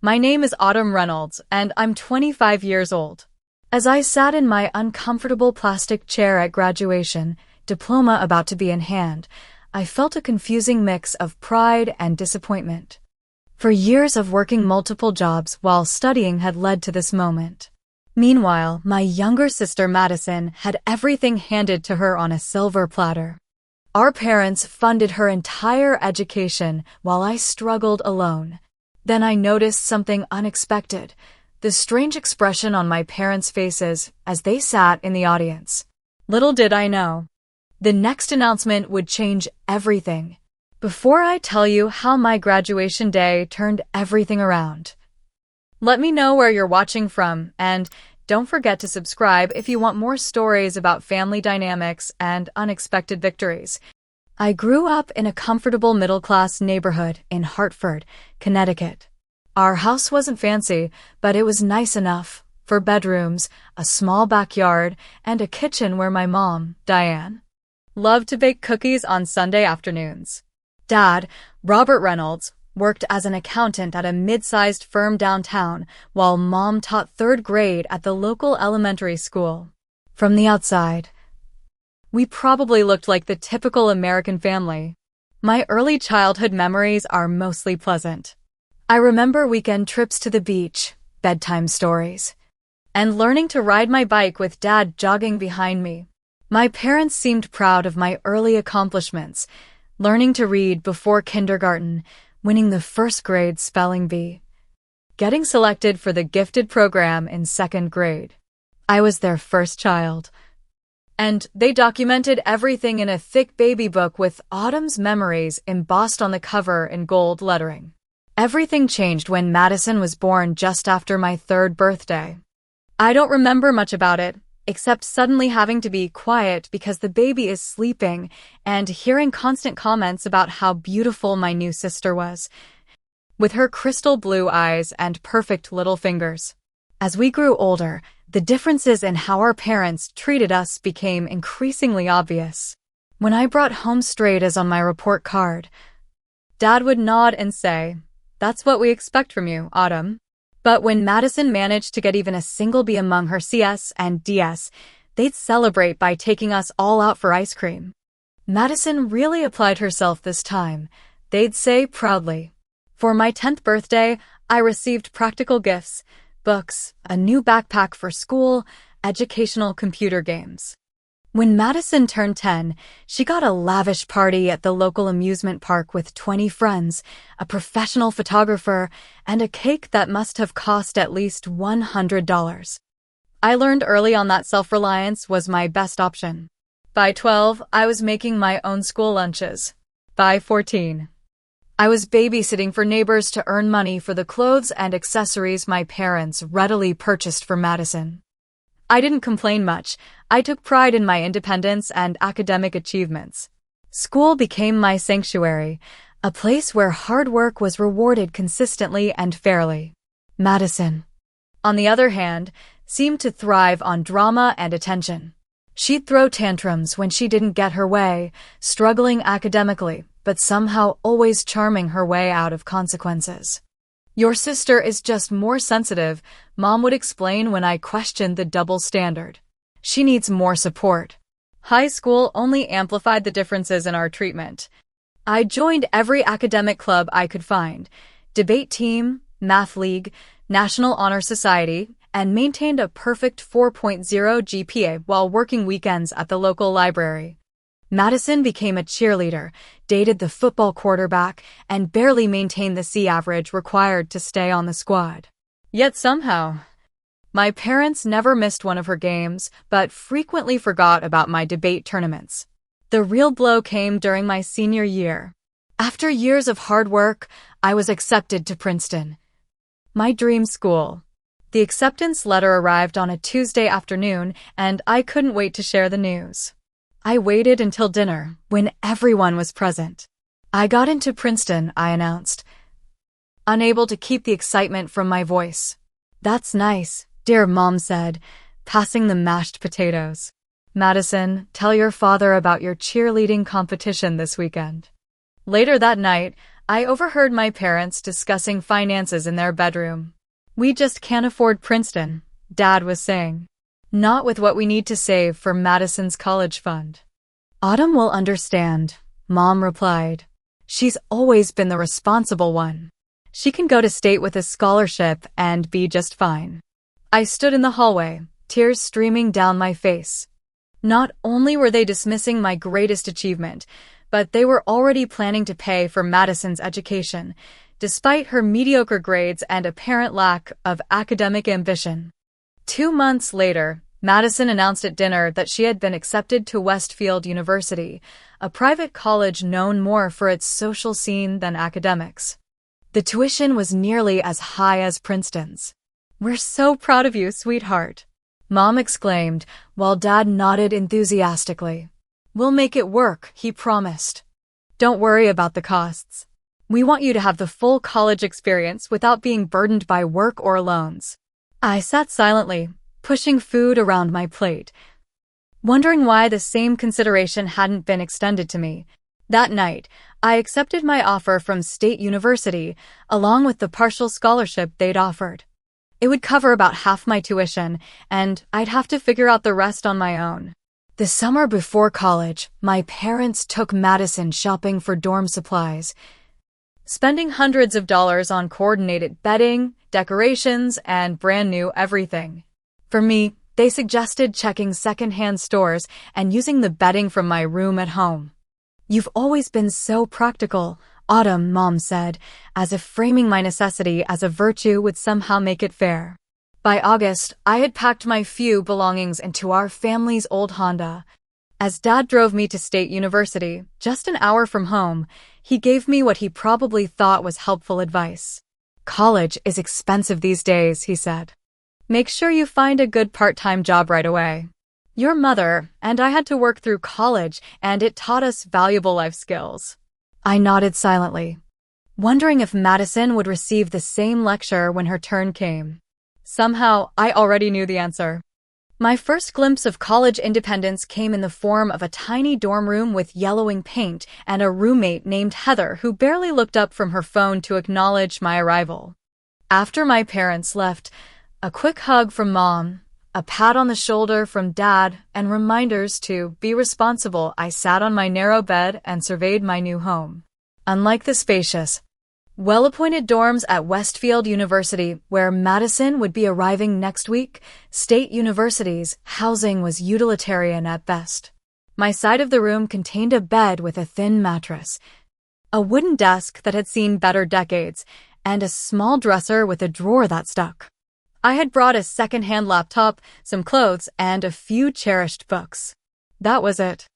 My name is Autumn Reynolds, and I'm 25 years old. As I sat in my uncomfortable plastic chair at graduation, diploma about to be in hand, I felt a confusing mix of pride and disappointment. For years of working multiple jobs while studying had led to this moment. Meanwhile, my younger sister Madison had everything handed to her on a silver platter. Our parents funded her entire education while I struggled alone. Then I noticed something unexpected, the strange expression on my parents' faces as they sat in the audience. Little did I know, the next announcement would change everything. Before I tell you how my graduation day turned everything around, let me know where you're watching from, and don't forget to subscribe if you want more stories about family dynamics and unexpected victories. I grew up in a comfortable middle-class neighborhood in Hartford, Connecticut. Our house wasn't fancy, but it was nice enough for bedrooms, a small backyard, and a kitchen where my mom, Diane, loved to bake cookies on Sunday afternoons. Dad, Robert Reynolds, worked as an accountant at a mid-sized firm downtown, while Mom taught third grade at the local elementary school. From the outside, we probably looked like the typical American family. My early childhood memories are mostly pleasant. I remember weekend trips to the beach, bedtime stories, and learning to ride my bike with Dad jogging behind me. My parents seemed proud of my early accomplishments, learning to read before kindergarten, winning the first grade spelling bee, getting selected for the gifted program in second grade. I was their first child. And they documented everything in a thick baby book with Autumn's memories embossed on the cover in gold lettering. Everything changed when Madison was born just after my third birthday. I don't remember much about it, except suddenly having to be quiet because the baby is sleeping and hearing constant comments about how beautiful my new sister was, with her crystal blue eyes and perfect little fingers. As we grew older, the differences in how our parents treated us became increasingly obvious. When I brought home straight A's on my report card, Dad would nod and say, "That's what we expect from you, Autumn." But when Madison managed to get even a single B among her CS and DS, they'd celebrate by taking us all out for ice cream. "Madison really applied herself this time," they'd say proudly. For my 10th birthday, I received practical gifts, books, a new backpack for school, educational computer games. When Madison turned 10, she got a lavish party at the local amusement park with 20 friends, a professional photographer, and a cake that must have cost at least $100. I learned early on that self-reliance was my best option. By 12, I was making my own school lunches. By 14, I was babysitting for neighbors to earn money for the clothes and accessories my parents readily purchased for Madison. I didn't complain much. I took pride in my independence and academic achievements. School became my sanctuary, a place where hard work was rewarded consistently and fairly. Madison, on the other hand, seemed to thrive on drama and attention. She'd throw tantrums when she didn't get her way, struggling academically, but somehow always charming her way out of consequences. "Your sister is just more sensitive," Mom would explain when I questioned the double standard. "She needs more support." High school only amplified the differences in our treatment. I joined every academic club I could find, debate team, math league, National Honor Society, and maintained a perfect 4.0 GPA while working weekends at the local library. Madison became a cheerleader, dated the football quarterback, and barely maintained the C average required to stay on the squad. Yet somehow, my parents never missed one of her games, but frequently forgot about my debate tournaments. The real blow came during my senior year. After years of hard work, I was accepted to Princeton, my dream school. The acceptance letter arrived on a Tuesday afternoon, and I couldn't wait to share the news. I waited until dinner, when everyone was present. "I got into Princeton," I announced, unable to keep the excitement from my voice. "That's nice," dear Mom said, passing the mashed potatoes. "Madison, tell your father about your cheerleading competition this weekend." Later that night, I overheard my parents discussing finances in their bedroom. "We just can't afford Princeton," Dad was saying. "Not with what we need to save for Madison's college fund." "Autumn will understand," Mom replied. "She's always been the responsible one. She can go to state with a scholarship and be just fine." I stood in the hallway, tears streaming down my face. Not only were they dismissing my greatest achievement, but they were already planning to pay for Madison's education, despite her mediocre grades and apparent lack of academic ambition. 2 months later, Madison announced at dinner that she had been accepted to Westfield University, a private college known more for its social scene than academics. The tuition was nearly as high as Princeton's. "We're so proud of you, sweetheart," Mom exclaimed, while Dad nodded enthusiastically. "We'll make it work," he promised. "Don't worry about the costs. We want you to have the full college experience without being burdened by work or loans." I sat silently, pushing food around my plate, wondering why the same consideration hadn't been extended to me. That night, I accepted my offer from State University, along with the partial scholarship they'd offered. It would cover about half my tuition, and I'd have to figure out the rest on my own. The summer before college, my parents took Madison shopping for dorm supplies, spending hundreds of dollars on coordinated bedding, decorations, and brand new everything. For me, they suggested checking secondhand stores and using the bedding from my room at home. "You've always been so practical," Autumn, Mom said, as if framing my necessity as a virtue would somehow make it fair. By August, I had packed my few belongings into our family's old Honda. As Dad drove me to State University, just an hour from home, he gave me what he probably thought was helpful advice. "College is expensive these days," he said. "Make sure you find a good part-time job right away. Your mother and I had to work through college, and it taught us valuable life skills." I nodded silently, wondering if Madison would receive the same lecture when her turn came. Somehow, I already knew the answer. My first glimpse of college independence came in the form of a tiny dorm room with yellowing paint and a roommate named Heather who barely looked up from her phone to acknowledge my arrival. After my parents left, a quick hug from Mom, a pat on the shoulder from Dad, and reminders to be responsible, I sat on my narrow bed and surveyed my new home. Unlike the spacious, well-appointed dorms at Westfield University, where Madison would be arriving next week, State University's housing was utilitarian at best. My side of the room contained a bed with a thin mattress, a wooden desk that had seen better decades, and a small dresser with a drawer that stuck. I had brought a second-hand laptop, some clothes, and a few cherished books. That was it.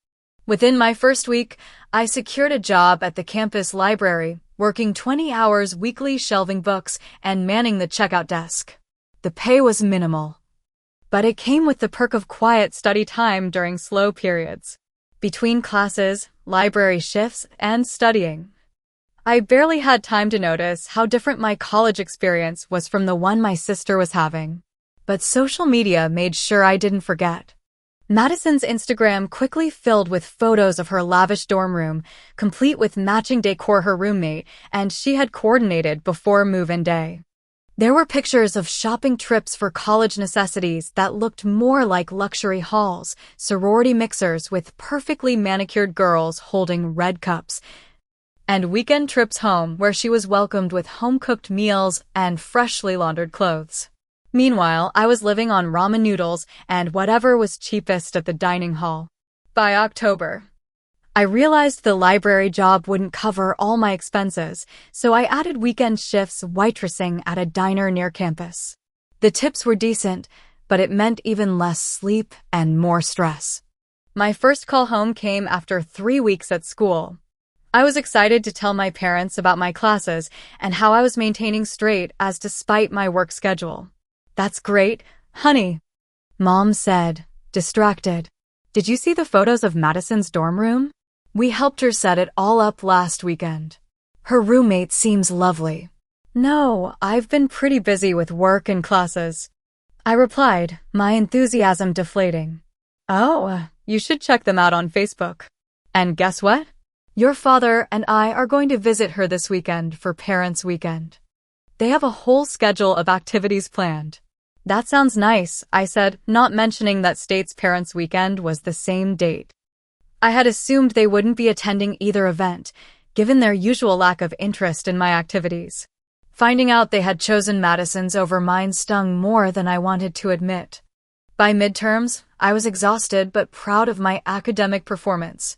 Within my first week, I secured a job at the campus library, working 20 hours weekly shelving books and manning the checkout desk. The pay was minimal, but it came with the perk of quiet study time during slow periods. Between classes, library shifts, and studying, I barely had time to notice how different my college experience was from the one my sister was having. But social media made sure I didn't forget. Madison's Instagram quickly filled with photos of her lavish dorm room, complete with matching decor her roommate and she had coordinated before move-in day. There were pictures of shopping trips for college necessities that looked more like luxury hauls, sorority mixers with perfectly manicured girls holding red cups, and weekend trips home where she was welcomed with home-cooked meals and freshly laundered clothes. Meanwhile, I was living on ramen noodles and whatever was cheapest at the dining hall. By October, I realized the library job wouldn't cover all my expenses, so I added weekend shifts waitressing at a diner near campus. The tips were decent, but it meant even less sleep and more stress. My first call home came after 3 weeks at school. I was excited to tell my parents about my classes and how I was maintaining straight A's despite my work schedule. "That's great, honey," Mom said, distracted. "Did you see the photos of Madison's dorm room? We helped her set it all up last weekend. Her roommate seems lovely." "No, I've been pretty busy with work and classes," I replied, my enthusiasm deflating. "Oh, you should check them out on Facebook. And guess what? Your father and I are going to visit her this weekend for Parents' Weekend. They have a whole schedule of activities planned. That sounds nice, I said, not mentioning that State's Parents' Weekend was the same date. I had assumed they wouldn't be attending either event, given their usual lack of interest in my activities. Finding out they had chosen Madison's over mine stung more than I wanted to admit. By midterms, I was exhausted but proud of my academic performance.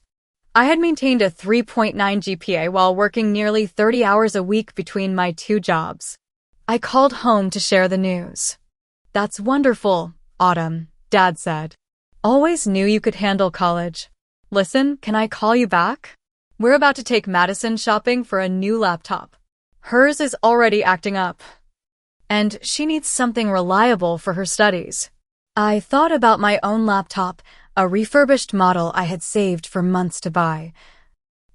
I had maintained a 3.9 GPA while working nearly 30 hours a week between my two jobs. I called home to share the news. That's wonderful, Autumn, Dad said. Always knew you could handle college. Listen, can I call you back? We're about to take Madison shopping for a new laptop. Hers is already acting up. And she needs something reliable for her studies. I thought about my own laptop, a refurbished model I had saved for months to buy,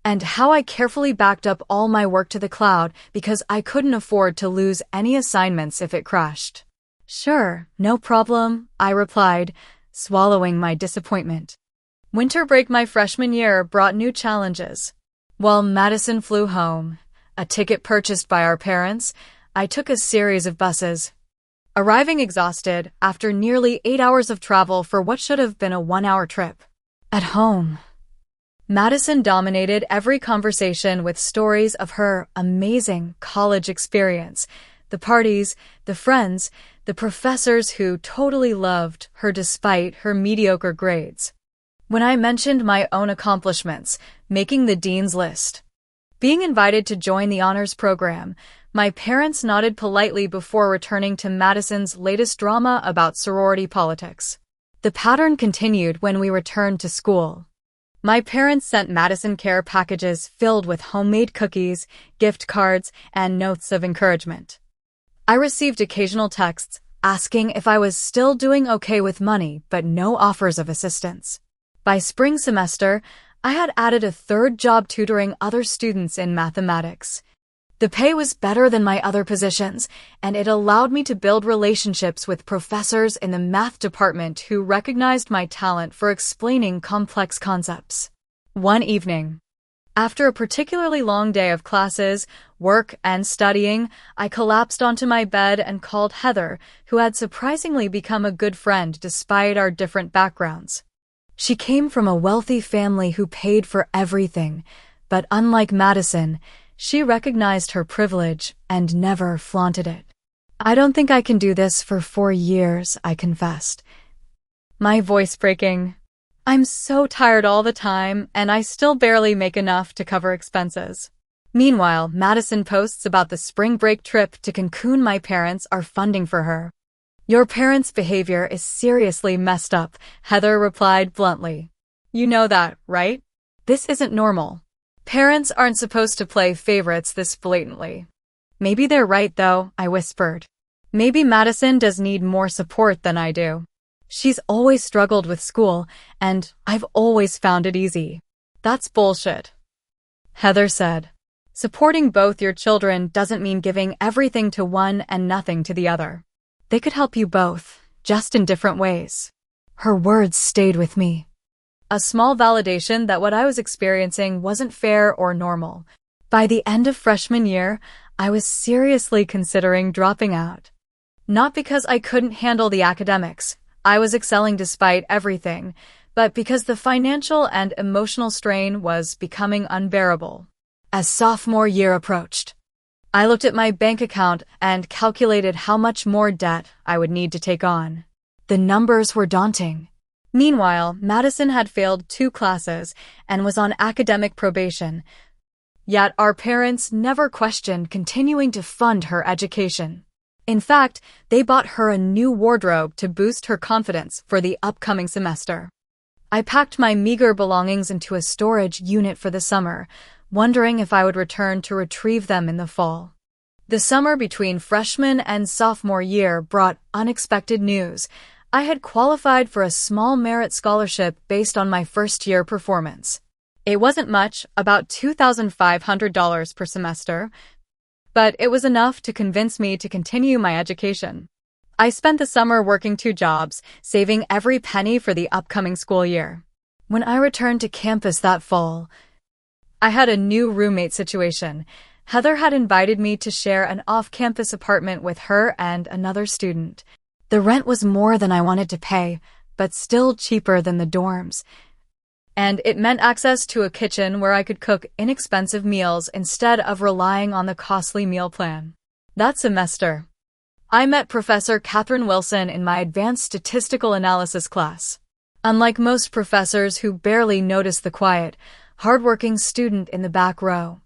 and how I carefully backed up all my work to the cloud because I couldn't afford to lose any assignments if it crashed. Sure, no problem, I replied, swallowing my disappointment. Winter break my freshman year brought new challenges. While Madison flew home, a ticket purchased by our parents, I took a series of buses. Arriving exhausted after nearly 8 hours of travel for what should have been a 1-hour trip. At home, Madison dominated every conversation with stories of her amazing college experience, the parties, the friends, the professors who totally loved her despite her mediocre grades. When I mentioned my own accomplishments, making the dean's list, being invited to join the honors program, my parents nodded politely before returning to Madison's latest drama about sorority politics. The pattern continued when we returned to school. My parents sent Madison care packages filled with homemade cookies, gift cards, and notes of encouragement. I received occasional texts asking if I was still doing okay with money, but no offers of assistance. By spring semester, I had added a third job tutoring other students in mathematics. The pay was better than my other positions, and it allowed me to build relationships with professors in the math department who recognized my talent for explaining complex concepts. One evening, after a particularly long day of classes, work, and studying, I collapsed onto my bed and called Heather, who had surprisingly become a good friend despite our different backgrounds. She came from a wealthy family who paid for everything, but unlike Madison, she recognized her privilege and never flaunted it. I don't think I can do this for 4 years, I confessed, my voice breaking. I'm so tired all the time, and I still barely make enough to cover expenses. Meanwhile, Madison posts about the spring break trip to Cancun my parents are funding for her. Your parents' behavior is seriously messed up, Heather replied bluntly. You know that, right? This isn't normal. Parents aren't supposed to play favorites this blatantly. Maybe they're right, though, I whispered. Maybe Madison does need more support than I do. She's always struggled with school, and I've always found it easy. That's bullshit, Heather said. Supporting both your children doesn't mean giving everything to one and nothing to the other. They could help you both, just in different ways. Her words stayed with me. A small validation that what I was experiencing wasn't fair or normal. By the end of freshman year, I was seriously considering dropping out. Not because I couldn't handle the academics, I was excelling despite everything, but because the financial and emotional strain was becoming unbearable. As sophomore year approached, I looked at my bank account and calculated how much more debt I would need to take on. The numbers were daunting. Meanwhile, Madison had failed 2 classes and was on academic probation. Yet our parents never questioned continuing to fund her education. In fact, they bought her a new wardrobe to boost her confidence for the upcoming semester. I packed my meager belongings into a storage unit for the summer, wondering if I would return to retrieve them in the fall. The summer between freshman and sophomore year brought unexpected news. I had qualified for a small merit scholarship based on my first-year performance. It wasn't much, about $2,500 per semester, but it was enough to convince me to continue my education. I spent the summer working 2 jobs, saving every penny for the upcoming school year. When I returned to campus that fall, I had a new roommate situation. Heather had invited me to share an off-campus apartment with her and another student. The rent was more than I wanted to pay, but still cheaper than the dorms. And it meant access to a kitchen where I could cook inexpensive meals instead of relying on the costly meal plan. That semester, I met Professor Catherine Wilson in my advanced statistical analysis class. Unlike most professors who barely notice the quiet, hardworking student in the back row,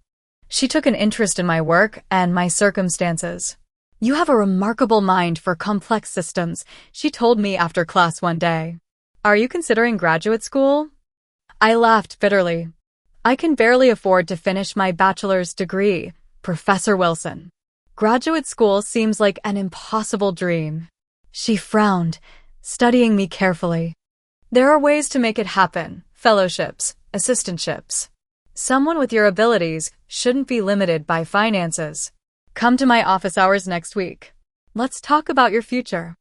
she took an interest in my work and my circumstances. "You have a remarkable mind for complex systems," she told me after class one day. "Are you considering graduate school?" I laughed bitterly. "I can barely afford to finish my bachelor's degree, Professor Wilson. Graduate school seems like an impossible dream." She frowned, studying me carefully. "There are ways to make it happen: fellowships, assistantships. Someone with your abilities shouldn't be limited by finances. Come to my office hours next week. Let's talk about your future."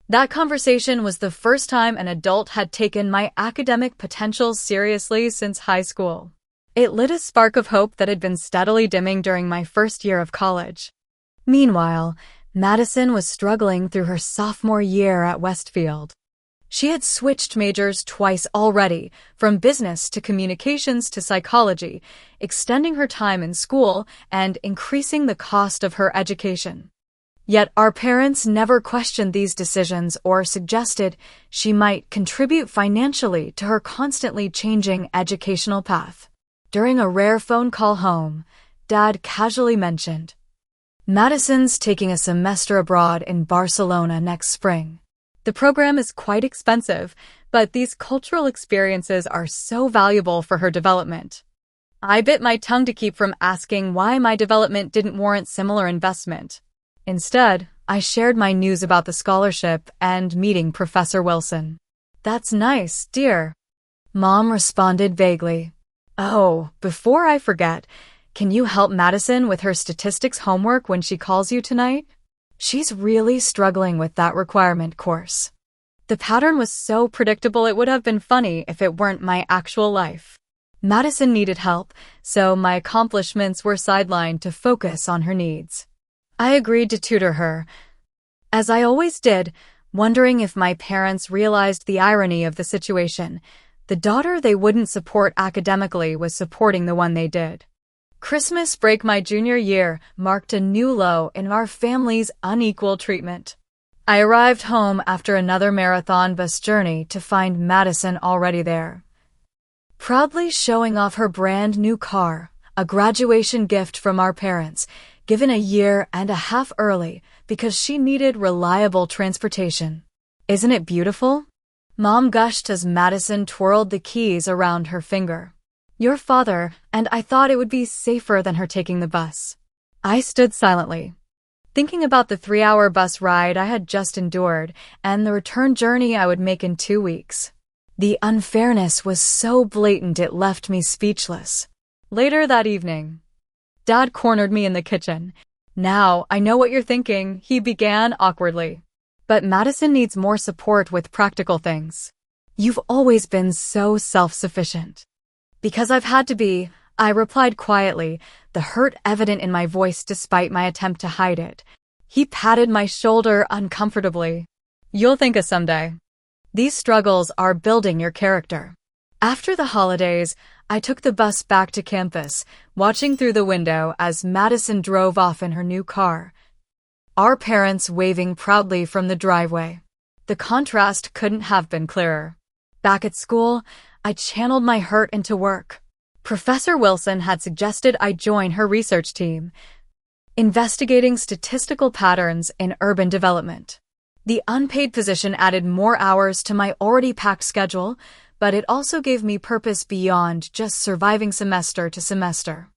That conversation was the first time an adult had taken my academic potential seriously since high school. It lit a spark of hope that had been steadily dimming during my first year of college. Meanwhile, Madison was struggling through her sophomore year at Westfield. She had switched majors twice already, from business to communications to psychology, extending her time in school and increasing the cost of her education. Yet our parents never questioned these decisions or suggested she might contribute financially to her constantly changing educational path. During a rare phone call home, Dad casually mentioned, "Madison's taking a semester abroad in Barcelona next spring. The program is quite expensive, but these cultural experiences are so valuable for her development." I bit my tongue to keep from asking why my development didn't warrant similar investment. Instead, I shared my news about the scholarship and meeting Professor Wilson. "That's nice, dear," Mom responded vaguely. "Oh, before I forget, can you help Madison with her statistics homework when she calls you tonight? She's really struggling with that requirement course." The pattern was so predictable it would have been funny if it weren't my actual life. Madison needed help, so my accomplishments were sidelined to focus on her needs. I agreed to tutor her, as I always did, wondering if my parents realized the irony of the situation. The daughter they wouldn't support academically was supporting the one they did. Christmas break my junior year marked a new low in our family's unequal treatment. I arrived home after another marathon bus journey to find Madison already there, proudly showing off her brand new car, a graduation gift from our parents, given a year and a half early because she needed reliable transportation. "Isn't it beautiful?" Mom gushed as Madison twirled the keys around her finger. "Your father and I thought it would be safer than her taking the bus." I stood silently, thinking about the 3-hour bus ride I had just endured and the return journey I would make in 2 weeks. The unfairness was so blatant it left me speechless. Later that evening, Dad cornered me in the kitchen. "Now, I know what you're thinking," he began awkwardly. "But Madison needs more support with practical things. You've always been so self-sufficient." "Because I've had to be," I replied quietly, the hurt evident in my voice despite my attempt to hide it. He patted my shoulder uncomfortably. "You'll think of someday. These struggles are building your character." After the holidays, I took the bus back to campus, watching through the window as Madison drove off in her new car, our parents waving proudly from the driveway. The contrast couldn't have been clearer. Back at school, I channeled my hurt into work. Professor Wilson had suggested I join her research team, investigating statistical patterns in urban development. The unpaid position added more hours to my already packed schedule, but it also gave me purpose beyond just surviving semester to semester.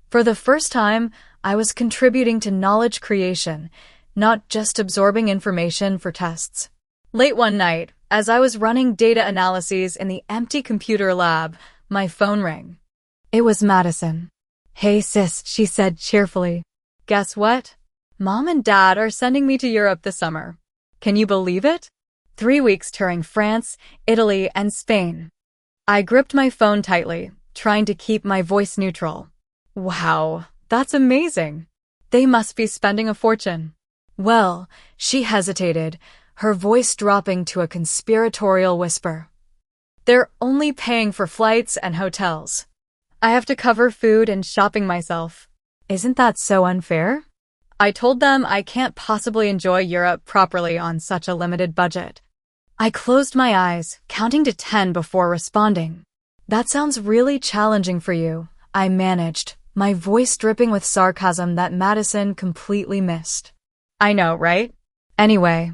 For the first time, I was contributing to knowledge creation, not just absorbing information for tests. Late one night, as I was running data analyses in the empty computer lab, my phone rang. It was Madison. "Hey sis," she said cheerfully. "Guess what? Mom and Dad are sending me to Europe this summer. Can you believe it? 3 weeks touring France, Italy, and Spain." I gripped my phone tightly, trying to keep my voice neutral. Wow, that's amazing. They must be spending a fortune. Well, she hesitated, her voice dropping to a conspiratorial whisper. They're only paying for flights and hotels. I have to cover food and shopping myself. Isn't that so unfair? I told them I can't possibly enjoy Europe properly on such a limited budget. I closed my eyes, counting to 10 before responding. That sounds really challenging for you, I managed, my voice dripping with sarcasm that Madison completely missed. I know, right? Anyway,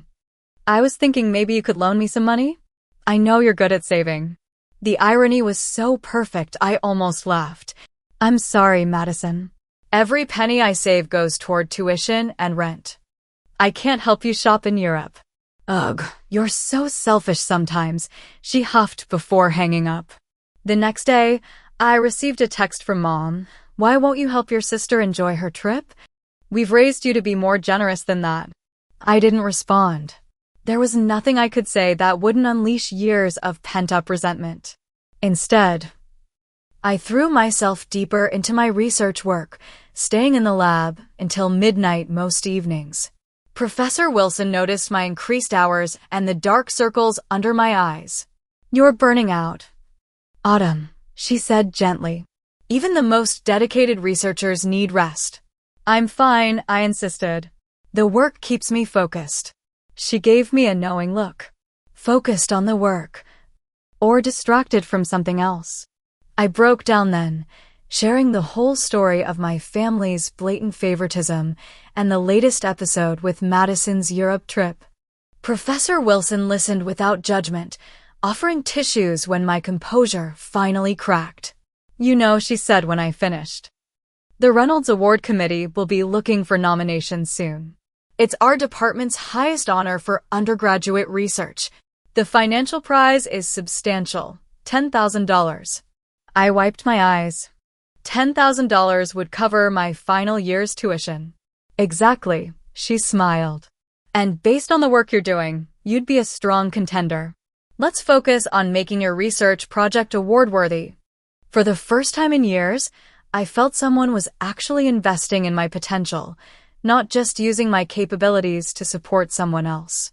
I was thinking maybe you could loan me some money? I know you're good at saving. The irony was so perfect I almost laughed. I'm sorry, Madison. Every penny I save goes toward tuition and rent. I can't help you shop in Europe. Ugh, you're so selfish sometimes, she huffed before hanging up. The next day, I received a text from Mom. Why won't you help your sister enjoy her trip? We've raised you to be more generous than that. I didn't respond. There was nothing I could say that wouldn't unleash years of pent-up resentment. Instead, I threw myself deeper into my research work, staying in the lab until midnight most evenings. Professor Wilson noticed my increased hours and the dark circles under my eyes. You're burning out. Autumn, she said gently. Even the most dedicated researchers need rest. I'm fine, I insisted. The work keeps me focused. She gave me a knowing look. Focused on the work. Or distracted from something else. I broke down then, sharing the whole story of my family's blatant favoritism and the latest episode with Madison's Europe trip. Professor Wilson listened without judgment, offering tissues when my composure finally cracked. You know, she said when I finished. The Reynolds Award Committee will be looking for nominations soon. It's our department's highest honor for undergraduate research. The financial prize is substantial, $10,000. I wiped my eyes. $10,000 would cover my final year's tuition. Exactly, she smiled. And based on the work you're doing, you'd be a strong contender. Let's focus on making your research project award-worthy. For the first time in years, I felt someone was actually investing in my potential, not just using my capabilities to support someone else.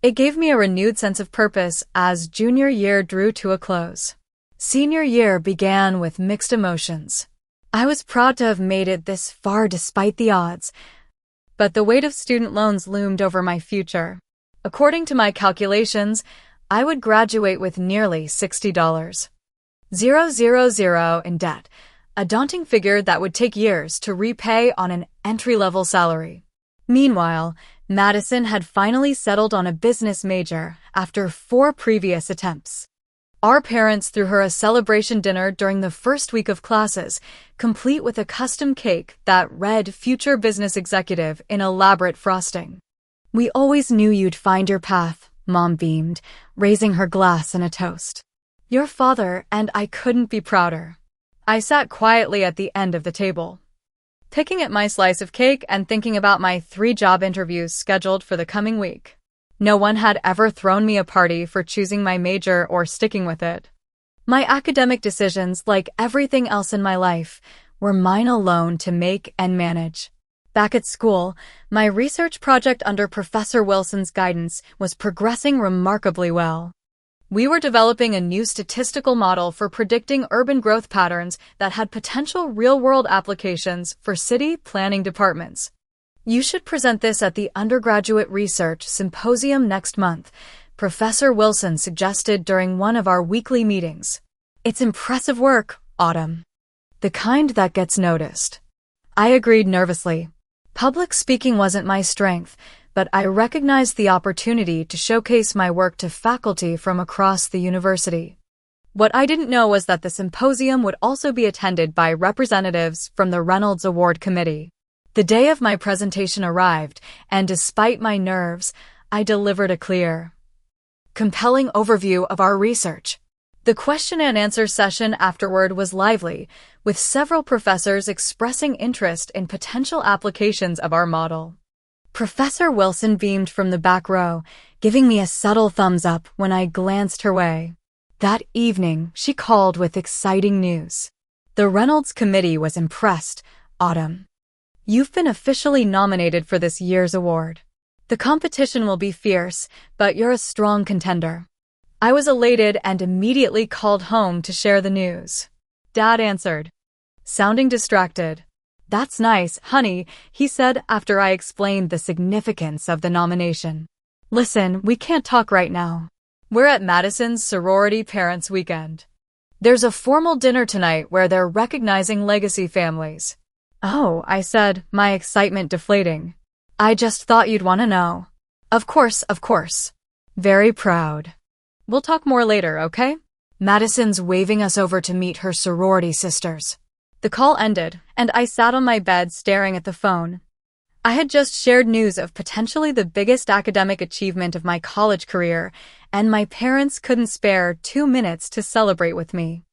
It gave me a renewed sense of purpose as junior year drew to a close. Senior year began with mixed emotions. I was proud to have made it this far despite the odds, but the weight of student loans loomed over my future. According to my calculations, I would graduate with nearly $60,000 in debt, a daunting figure that would take years to repay on an entry-level salary. Meanwhile, Madison had finally settled on a business major after 4 previous attempts. Our parents threw her a celebration dinner during the first week of classes, complete with a custom cake that read Future Business Executive in elaborate frosting. We always knew you'd find your path, Mom beamed, raising her glass in a toast. Your father and I couldn't be prouder. I sat quietly at the end of the table, picking at my slice of cake and thinking about my 3 job interviews scheduled for the coming week. No one had ever thrown me a party for choosing my major or sticking with it. My academic decisions, like everything else in my life, were mine alone to make and manage. Back at school, my research project under Professor Wilson's guidance was progressing remarkably well. We were developing a new statistical model for predicting urban growth patterns that had potential real-world applications for city planning departments. You should present this at the Undergraduate Research Symposium next month, Professor Wilson suggested during one of our weekly meetings. It's impressive work, Autumn. The kind that gets noticed. I agreed nervously. Public speaking wasn't my strength, but I recognized the opportunity to showcase my work to faculty from across the university. What I didn't know was that the symposium would also be attended by representatives from the Reynolds Award Committee. The day of my presentation arrived, and despite my nerves, I delivered a clear, compelling overview of our research. The question and answer session afterward was lively, with several professors expressing interest in potential applications of our model. Professor Wilson beamed from the back row, giving me a subtle thumbs up when I glanced her way. That evening, she called with exciting news. The Reynolds Committee was impressed. Autumn, you've been officially nominated for this year's award. The competition will be fierce, but you're a strong contender. I was elated and immediately called home to share the news. Dad answered, sounding distracted. That's nice, honey, he said after I explained the significance of the nomination. Listen, we can't talk right now. We're at Madison's sorority parents' weekend. There's a formal dinner tonight where they're recognizing legacy families. Oh, I said, my excitement deflating. I just thought you'd want to know. Of course, of course. Very proud. We'll talk more later, okay? Madison's waving us over to meet her sorority sisters. The call ended, and I sat on my bed staring at the phone. I had just shared news of potentially the biggest academic achievement of my college career, and my parents couldn't spare 2 minutes to celebrate with me.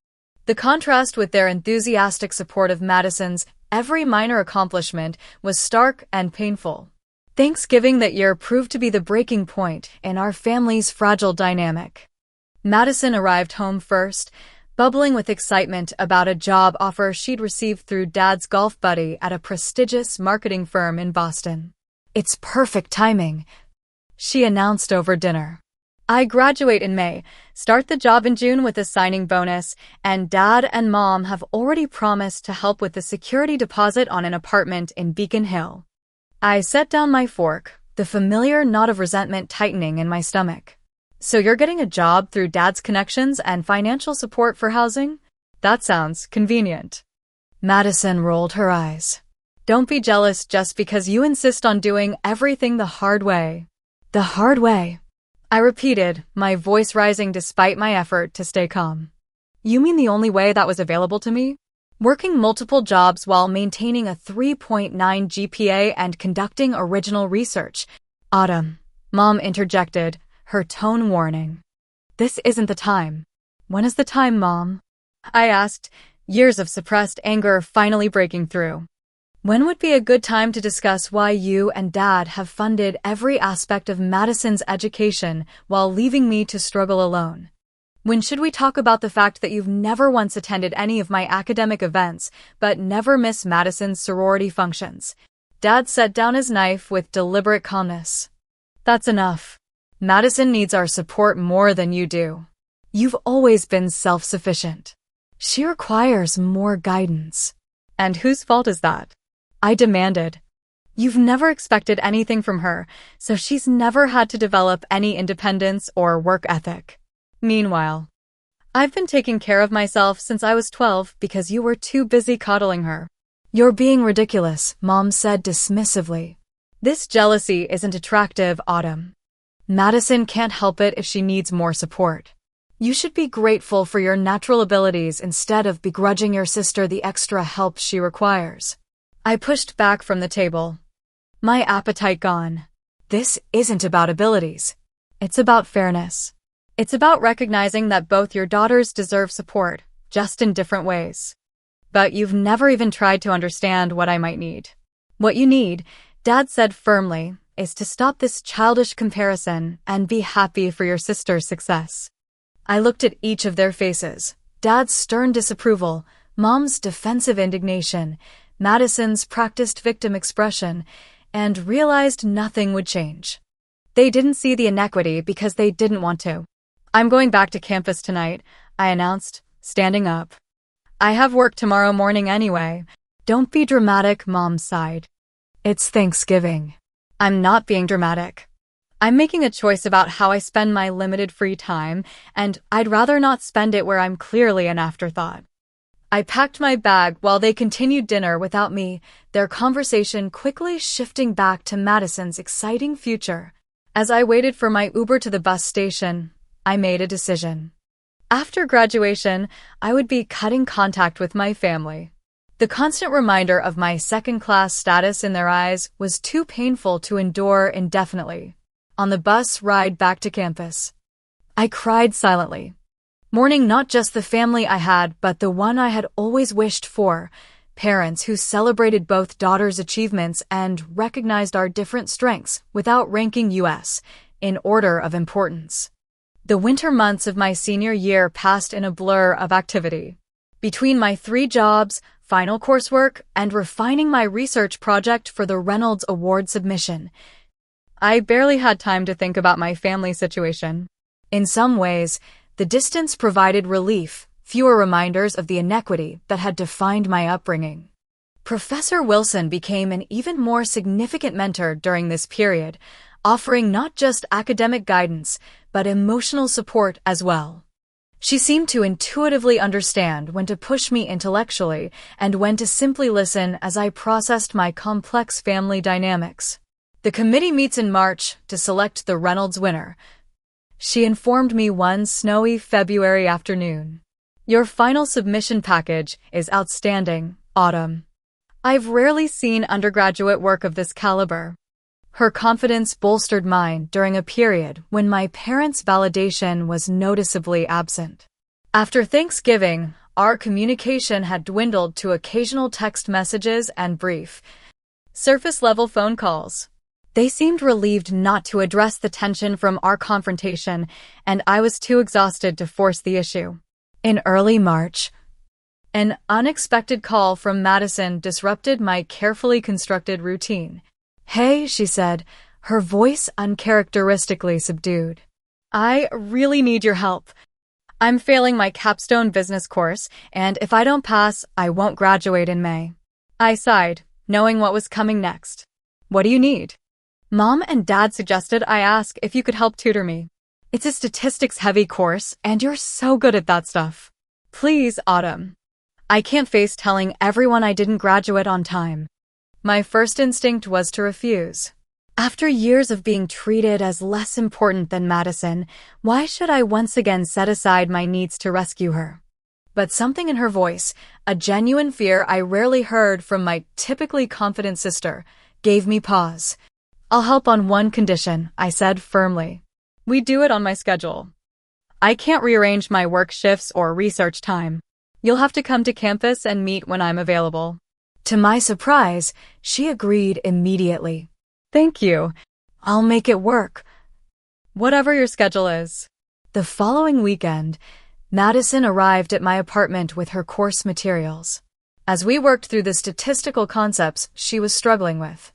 The contrast with their enthusiastic support of Madison's every minor accomplishment was stark and painful. Thanksgiving that year proved to be the breaking point in our family's fragile dynamic. Madison arrived home first, bubbling with excitement about a job offer she'd received through Dad's golf buddy at a prestigious marketing firm in Boston. It's perfect timing, she announced over dinner. I graduate in May, start the job in June with a signing bonus, and Dad and Mom have already promised to help with the security deposit on an apartment in Beacon Hill. I set down my fork, the familiar knot of resentment tightening in my stomach. So you're getting a job through Dad's connections and financial support for housing? That sounds convenient. Madison rolled her eyes. Don't be jealous just because you insist on doing everything the hard way. The hard way, I repeated, my voice rising despite my effort to stay calm. You mean the only way that was available to me? Working multiple jobs while maintaining a 3.9 GPA and conducting original research. Autumn, Mom interjected, her tone warning. This isn't the time. When is the time, Mom? I asked, years of suppressed anger finally breaking through. When would be a good time to discuss why you and Dad have funded every aspect of Madison's education while leaving me to struggle alone? When should we talk about the fact that you've never once attended any of my academic events, but never miss Madison's sorority functions? Dad set down his knife with deliberate calmness. That's enough. Madison needs our support more than you do. You've always been self-sufficient. She requires more guidance. And whose fault is that? I demanded. You've never expected anything from her, so she's never had to develop any independence or work ethic. Meanwhile, I've been taking care of myself since I was 12 because you were too busy coddling her. You're being ridiculous, Mom said dismissively. This jealousy isn't attractive, Autumn. Madison can't help it if she needs more support. You should be grateful for your natural abilities instead of begrudging your sister the extra help she requires. I pushed back from the table. My appetite gone. This isn't about abilities. It's about fairness. It's about recognizing that both your daughters deserve support, just in different ways. But you've never even tried to understand what I might need. What you need, Dad said firmly, is to stop this childish comparison and be happy for your sister's success. I looked at each of their faces, Dad's stern disapproval, Mom's defensive indignation, Madison's practiced victim expression, and realized nothing would change. They didn't see the inequity because they didn't want to. I'm going back to campus tonight, I announced, standing up. I have work tomorrow morning anyway. Don't be dramatic, Mom sighed. It's Thanksgiving. I'm not being dramatic. I'm making a choice about how I spend my limited free time, and I'd rather not spend it where I'm clearly an afterthought. I packed my bag while they continued dinner without me, their conversation quickly shifting back to Madison's exciting future. As I waited for my Uber to the bus station, I made a decision. After graduation, I would be cutting contact with my family. The constant reminder of my second-class status in their eyes was too painful to endure indefinitely. On the bus ride back to campus, I cried silently, mourning not just the family I had, but the one I had always wished for, parents who celebrated both daughters' achievements and recognized our different strengths without ranking us in order of importance. The winter months of my senior year passed in a blur of activity. Between my 3 jobs, final coursework, and refining my research project for the Reynolds Award submission, I barely had time to think about my family situation. In some ways, the distance provided relief, fewer reminders of the inequity that had defined my upbringing. Professor Wilson became an even more significant mentor during this period, offering not just academic guidance, but emotional support as well. She seemed to intuitively understand when to push me intellectually and when to simply listen as I processed my complex family dynamics. The committee meets in March to select the Reynolds winner. She informed me one snowy February afternoon. Your final submission package is outstanding, Autumn. I've rarely seen undergraduate work of this caliber. Her confidence bolstered mine during a period when my parents' validation was noticeably absent. After Thanksgiving, our communication had dwindled to occasional text messages and brief, surface-level phone calls. They seemed relieved not to address the tension from our confrontation, and I was too exhausted to force the issue. In early March, an unexpected call from Madison disrupted my carefully constructed routine. "Hey," she said, her voice uncharacteristically subdued. "I really need your help. I'm failing my capstone business course, and if I don't pass, I won't graduate in May." I sighed, knowing what was coming next. "What do you need?" "Mom and Dad suggested I ask if you could help tutor me. It's a statistics-heavy course, and you're so good at that stuff. Please, Autumn. I can't face telling everyone I didn't graduate on time." My first instinct was to refuse. After years of being treated as less important than Madison, why should I once again set aside my needs to rescue her? But something in her voice, a genuine fear I rarely heard from my typically confident sister, gave me pause. "I'll help on one condition," I said firmly. "We do it on my schedule. I can't rearrange my work shifts or research time. You'll have to come to campus and meet when I'm available." To my surprise, she agreed immediately. "Thank you. I'll make it work. Whatever your schedule is." The following weekend, Madison arrived at my apartment with her course materials. As we worked through the statistical concepts she was struggling with,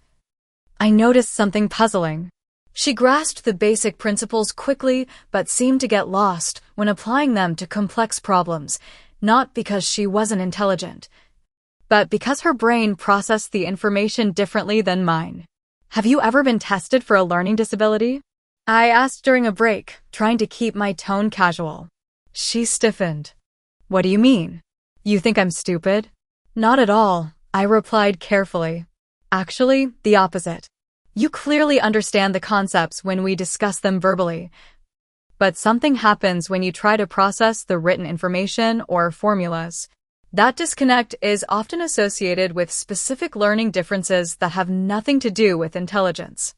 I noticed something puzzling. She grasped the basic principles quickly but seemed to get lost when applying them to complex problems, not because she wasn't intelligent, but because her brain processed the information differently than mine. "Have you ever been tested for a learning disability?" I asked during a break, trying to keep my tone casual. She stiffened. "What do you mean? You think I'm stupid?" "Not at all," I replied carefully. "Actually, the opposite. You clearly understand the concepts when we discuss them verbally. But something happens when you try to process the written information or formulas. That disconnect is often associated with specific learning differences that have nothing to do with intelligence."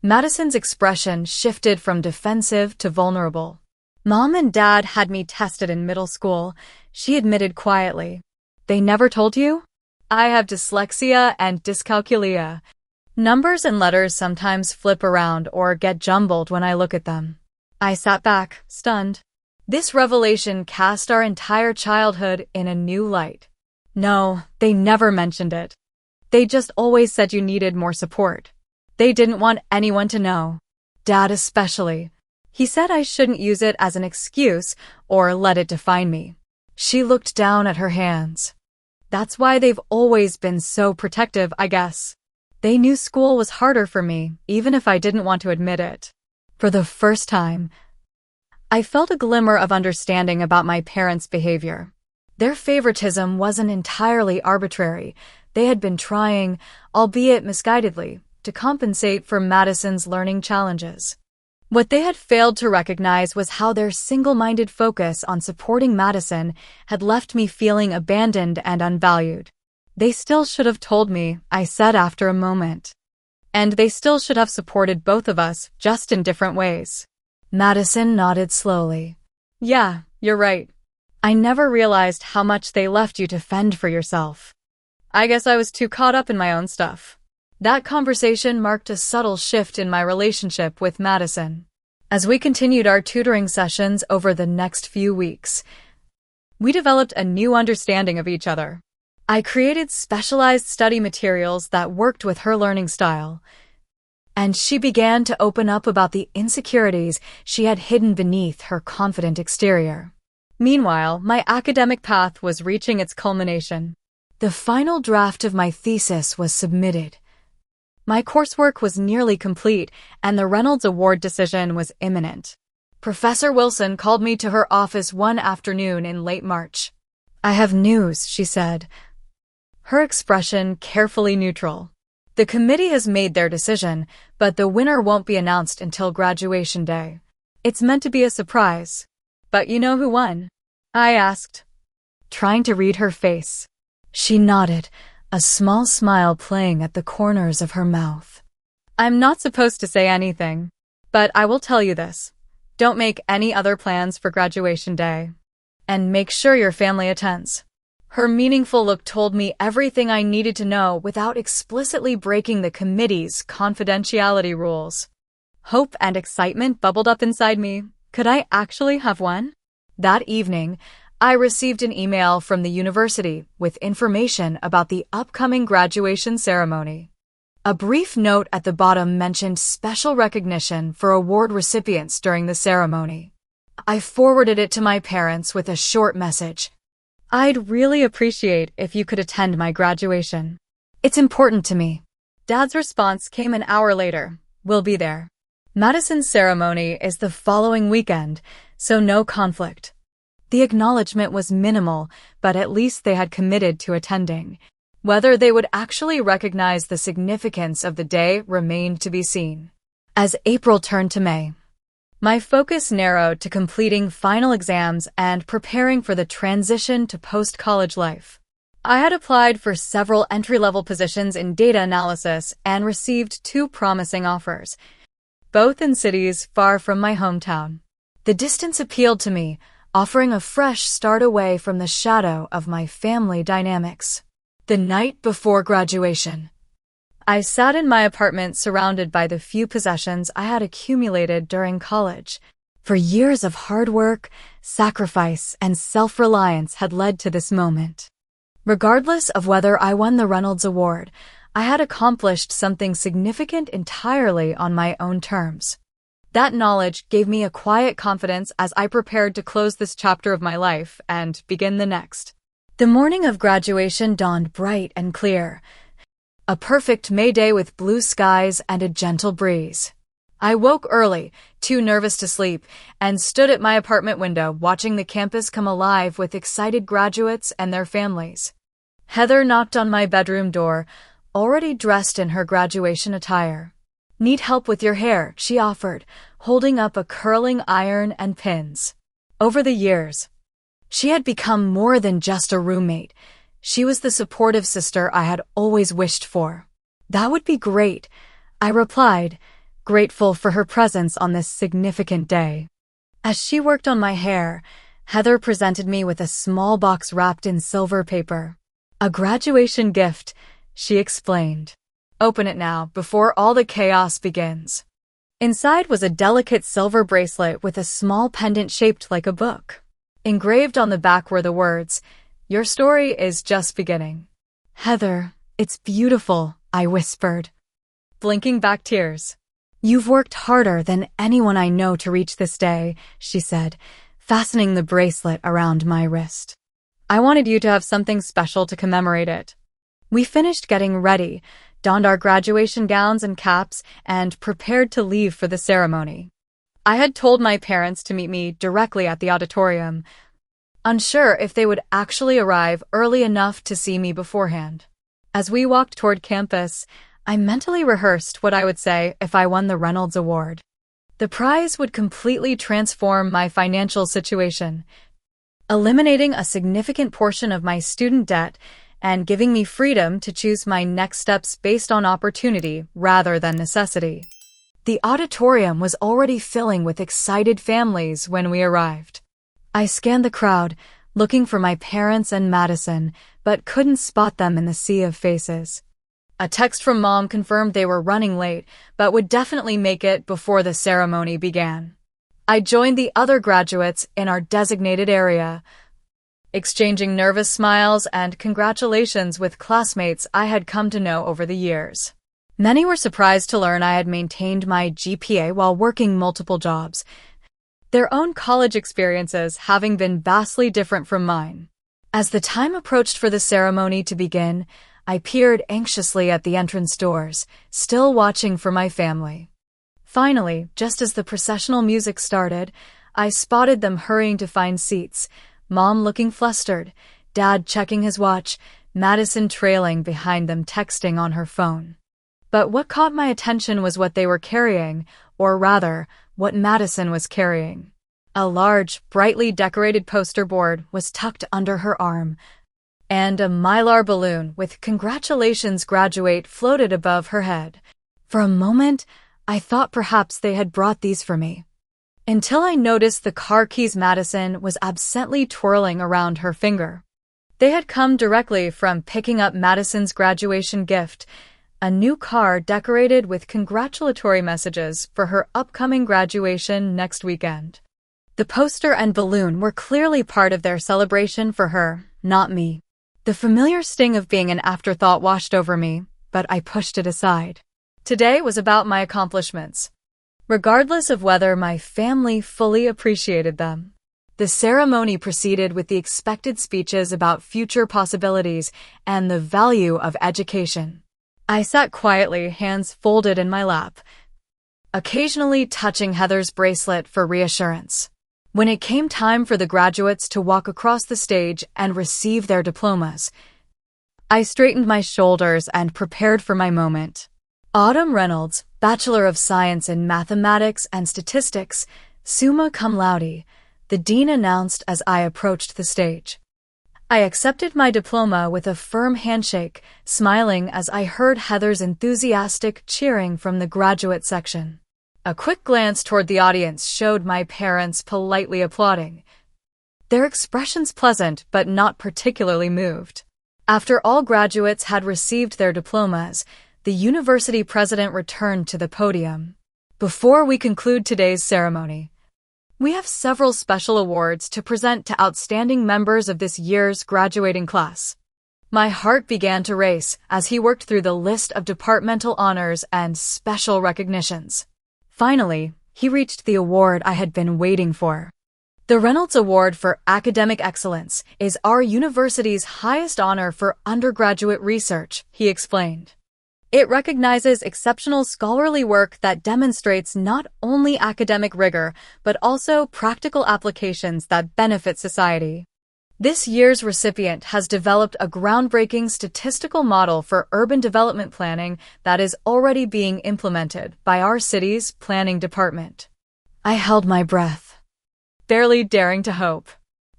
Madison's expression shifted from defensive to vulnerable. "Mom and Dad had me tested in middle school," she admitted quietly. "They never told you?" "I have dyslexia and dyscalculia. Numbers and letters sometimes flip around or get jumbled when I look at them." I sat back, stunned. This revelation cast our entire childhood in a new light. "No, they never mentioned it. They just always said you needed more support. They didn't want anyone to know. Dad especially. He said I shouldn't use it as an excuse or let it define me." She looked down at her hands. "That's why they've always been so protective, I guess. They knew school was harder for me, even if I didn't want to admit it." For the first time, I felt a glimmer of understanding about my parents' behavior. Their favoritism wasn't entirely arbitrary. They had been trying, albeit misguidedly, to compensate for Madison's learning challenges. What they had failed to recognize was how their single-minded focus on supporting Madison had left me feeling abandoned and unvalued. "They still should have told me," I said after a moment. "And they still should have supported both of us, just in different ways." Madison nodded slowly. "Yeah, you're right. I never realized how much they left you to fend for yourself. I guess I was too caught up in my own stuff." That conversation marked a subtle shift in my relationship with Madison. As we continued our tutoring sessions over the next few weeks, we developed a new understanding of each other. I created specialized study materials that worked with her learning style, and she began to open up about the insecurities she had hidden beneath her confident exterior. Meanwhile, my academic path was reaching its culmination. The final draft of my thesis was submitted. My coursework was nearly complete, and the Reynolds Award decision was imminent. Professor Wilson called me to her office one afternoon in late March. "I have news," she said, her expression carefully neutral. "The committee has made their decision, but the winner won't be announced until graduation day. It's meant to be a surprise." "But you know who won?" I asked, trying to read her face. She nodded, a small smile playing at the corners of her mouth. "I'm not supposed to say anything, but I will tell you this. Don't make any other plans for graduation day. And make sure your family attends." Her meaningful look told me everything I needed to know without explicitly breaking the committee's confidentiality rules. Hope and excitement bubbled up inside me. Could I actually have won? That evening, I received an email from the university with information about the upcoming graduation ceremony. A brief note at the bottom mentioned special recognition for award recipients during the ceremony. I forwarded it to my parents with a short message. "I'd really appreciate if you could attend my graduation. It's important to me." Dad's response came an hour later. "We'll be there." Madison's ceremony is the following weekend, so no conflict. The acknowledgement was minimal, but at least they had committed to attending. Whether they would actually recognize the significance of the day remained to be seen. As April turned to May, my focus narrowed to completing final exams and preparing for the transition to post-college life. I had applied for several entry-level positions in data analysis and received 2 promising offers, both in cities far from my hometown. The distance appealed to me, offering a fresh start away from the shadow of my family dynamics. The night before graduation, I sat in my apartment surrounded by the few possessions I had accumulated during college. For years of hard work, sacrifice, and self-reliance had led to this moment. Regardless of whether I won the Reynolds Award, I had accomplished something significant entirely on my own terms. That knowledge gave me a quiet confidence as I prepared to close this chapter of my life and begin the next. The morning of graduation dawned bright and clear, a perfect May day with blue skies and a gentle breeze. I woke early, too nervous to sleep, and stood at my apartment window watching the campus come alive with excited graduates and their families. Heather knocked on my bedroom door, already dressed in her graduation attire. "Need help with your hair?" she offered, holding up a curling iron and pins. Over the years, she had become more than just a roommate. She was the supportive sister I had always wished for. "That would be great," I replied, grateful for her presence on this significant day. As she worked on my hair, Heather presented me with a small box wrapped in silver paper. "A graduation gift," she explained. "Open it now, before all the chaos begins." Inside was a delicate silver bracelet with a small pendant shaped like a book. Engraved on the back were the words, "Your story is just beginning." "Heather, it's beautiful," I whispered, blinking back tears. "You've worked harder than anyone I know to reach this day," she said, fastening the bracelet around my wrist. "I wanted you to have something special to commemorate it." We finished getting ready, donned our graduation gowns and caps, and prepared to leave for the ceremony. I had told my parents to meet me directly at the auditorium, unsure if they would actually arrive early enough to see me beforehand. As we walked toward campus, I mentally rehearsed what I would say if I won the Reynolds Award. The prize would completely transform my financial situation, eliminating a significant portion of my student debt and giving me freedom to choose my next steps based on opportunity rather than necessity. The auditorium was already filling with excited families when we arrived. I scanned the crowd, looking for my parents and Madison, but couldn't spot them in the sea of faces. A text from Mom confirmed they were running late, but would definitely make it before the ceremony began. I joined the other graduates in our designated area, exchanging nervous smiles and congratulations with classmates I had come to know over the years. Many were surprised to learn I had maintained my GPA while working multiple jobs, their own college experiences having been vastly different from mine. As the time approached for the ceremony to begin, I peered anxiously at the entrance doors, still watching for my family. Finally, just as the processional music started, I spotted them hurrying to find seats, Mom looking flustered, Dad checking his watch, Madison trailing behind them texting on her phone. But what caught my attention was what they were carrying, or rather, what Madison was carrying. A large, brightly decorated poster board was tucked under her arm, and a mylar balloon with "Congratulations, Graduate" floated above her head. For a moment, I thought perhaps they had brought these for me, until I noticed the car keys Madison was absently twirling around her finger. They had come directly from picking up Madison's graduation gift, a new car decorated with congratulatory messages for her upcoming graduation next weekend. The poster and balloon were clearly part of their celebration for her, not me. The familiar sting of being an afterthought washed over me, but I pushed it aside. Today was about my accomplishments, regardless of whether my family fully appreciated them. The ceremony proceeded with the expected speeches about future possibilities and the value of education. I sat quietly, hands folded in my lap, occasionally touching Heather's bracelet for reassurance. When it came time for the graduates to walk across the stage and receive their diplomas, I straightened my shoulders and prepared for my moment. Autumn Reynolds, Bachelor of Science in Mathematics and Statistics, summa cum laude, the dean announced as I approached the stage. I accepted my diploma with a firm handshake, smiling as I heard Heather's enthusiastic cheering from the graduate section. A quick glance toward the audience showed my parents politely applauding, their expressions pleasant but not particularly moved. After all graduates had received their diplomas, the university president returned to the podium. Before we conclude today's ceremony, we have several special awards to present to outstanding members of this year's graduating class. My heart began to race as he worked through the list of departmental honors and special recognitions. Finally, he reached the award I had been waiting for. The Reynolds Award for Academic Excellence is our university's highest honor for undergraduate research, he explained. It recognizes exceptional scholarly work that demonstrates not only academic rigor, but also practical applications that benefit society. This year's recipient has developed a groundbreaking statistical model for urban development planning that is already being implemented by our city's planning department. I held my breath, barely daring to hope.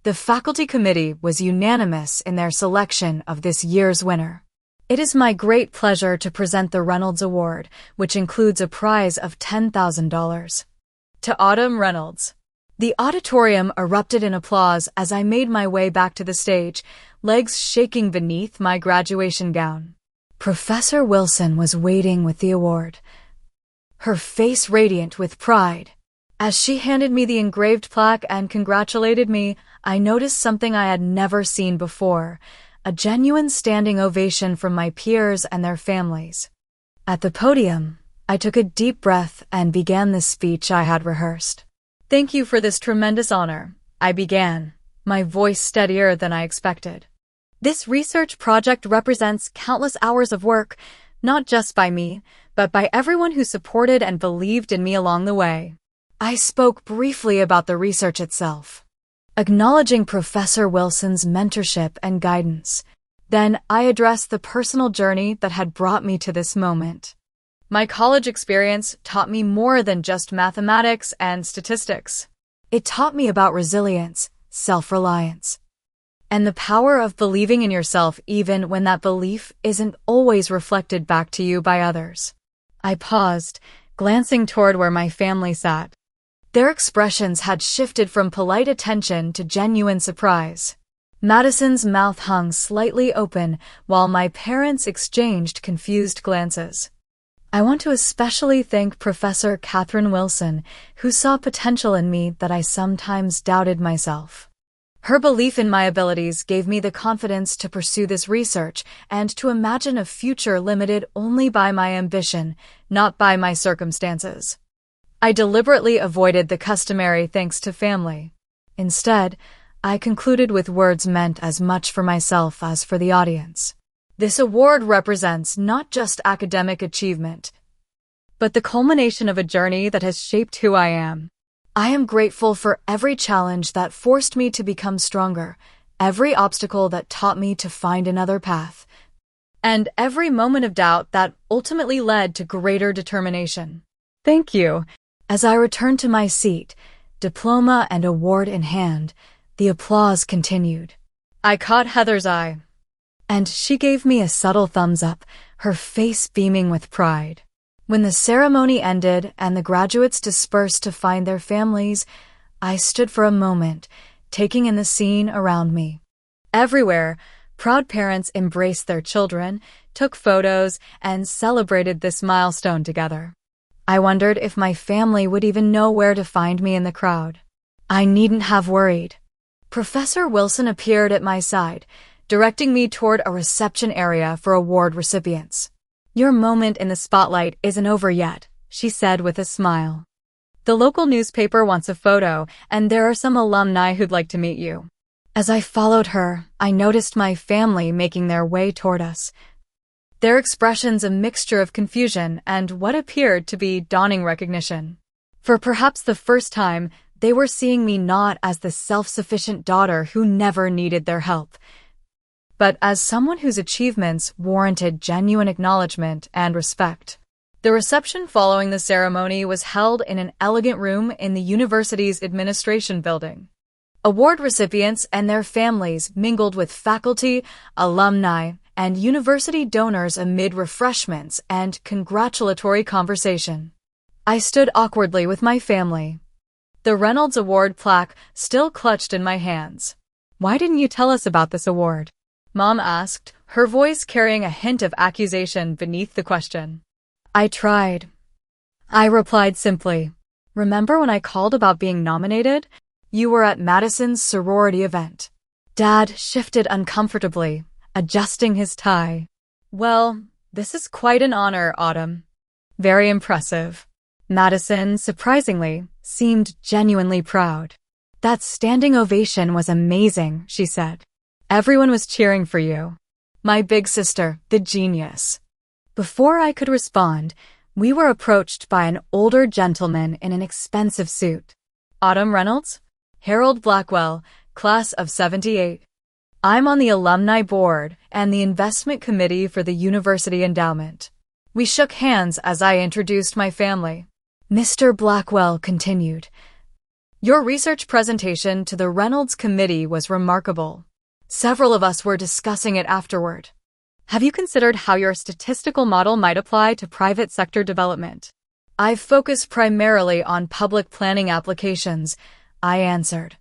The faculty committee was unanimous in their selection of this year's winner. It is my great pleasure to present the Reynolds Award, which includes a prize of $10,000. To Autumn Reynolds. The auditorium erupted in applause as I made my way back to the stage, legs shaking beneath my graduation gown. Professor Wilson was waiting with the award, her face radiant with pride. As she handed me the engraved plaque and congratulated me, I noticed something I had never seen before, a genuine standing ovation from my peers and their families. At the podium, I took a deep breath and began the speech I had rehearsed. Thank you for this tremendous honor, I began, my voice steadier than I expected. This research project represents countless hours of work, not just by me, but by everyone who supported and believed in me along the way. I spoke briefly about the research itself, acknowledging Professor Wilson's mentorship and guidance. Then I addressed the personal journey that had brought me to this moment. My college experience taught me more than just mathematics and statistics. It taught me about resilience, self-reliance, and the power of believing in yourself even when that belief isn't always reflected back to you by others. I paused, glancing toward where my family sat. Their expressions had shifted from polite attention to genuine surprise. Madison's mouth hung slightly open while my parents exchanged confused glances. I want to especially thank Professor Catherine Wilson, who saw potential in me that I sometimes doubted myself. Her belief in my abilities gave me the confidence to pursue this research and to imagine a future limited only by my ambition, not by my circumstances. I deliberately avoided the customary thanks to family. Instead, I concluded with words meant as much for myself as for the audience. This award represents not just academic achievement, but the culmination of a journey that has shaped who I am. I am grateful for every challenge that forced me to become stronger, every obstacle that taught me to find another path, and every moment of doubt that ultimately led to greater determination. Thank you. As I returned to my seat, diploma and award in hand, the applause continued. I caught Heather's eye, and she gave me a subtle thumbs up, her face beaming with pride. When the ceremony ended and the graduates dispersed to find their families, I stood for a moment, taking in the scene around me. Everywhere, proud parents embraced their children, took photos, and celebrated this milestone together. I wondered if my family would even know where to find me in the crowd. I needn't have worried. Professor Wilson appeared at my side, directing me toward a reception area for award recipients. Your moment in the spotlight isn't over yet, she said with a smile. The local newspaper wants a photo, and there are some alumni who'd like to meet you. As I followed her, I noticed my family making their way toward us. Their expressions a mixture of confusion and what appeared to be dawning recognition. For perhaps the first time, they were seeing me not as the self-sufficient daughter who never needed their help, but as someone whose achievements warranted genuine acknowledgement and respect. The reception following the ceremony was held in an elegant room in the university's administration building. Award recipients and their families mingled with faculty, alumni, and university donors amid refreshments and congratulatory conversation. I stood awkwardly with my family, the Reynolds Award plaque still clutched in my hands. Why didn't you tell us about this award? Mom asked, her voice carrying a hint of accusation beneath the question. I tried. I replied simply. Remember when I called about being nominated? You were at Madison's sorority event. Dad shifted uncomfortably, adjusting his tie. Well, this is quite an honor, Autumn. Very impressive. Madison, surprisingly, seemed genuinely proud. That standing ovation was amazing, she said. Everyone was cheering for you. My big sister, the genius. Before I could respond, we were approached by an older gentleman in an expensive suit. Autumn Reynolds? Harold Blackwell, class of '78. I'm on the alumni board and the investment committee for the university endowment. We shook hands as I introduced my family. Mr. Blackwell continued. Your research presentation to the Reynolds Committee was remarkable. Several of us were discussing it afterward. Have you considered how your statistical model might apply to private sector development? I've focused primarily on public planning applications, I answered.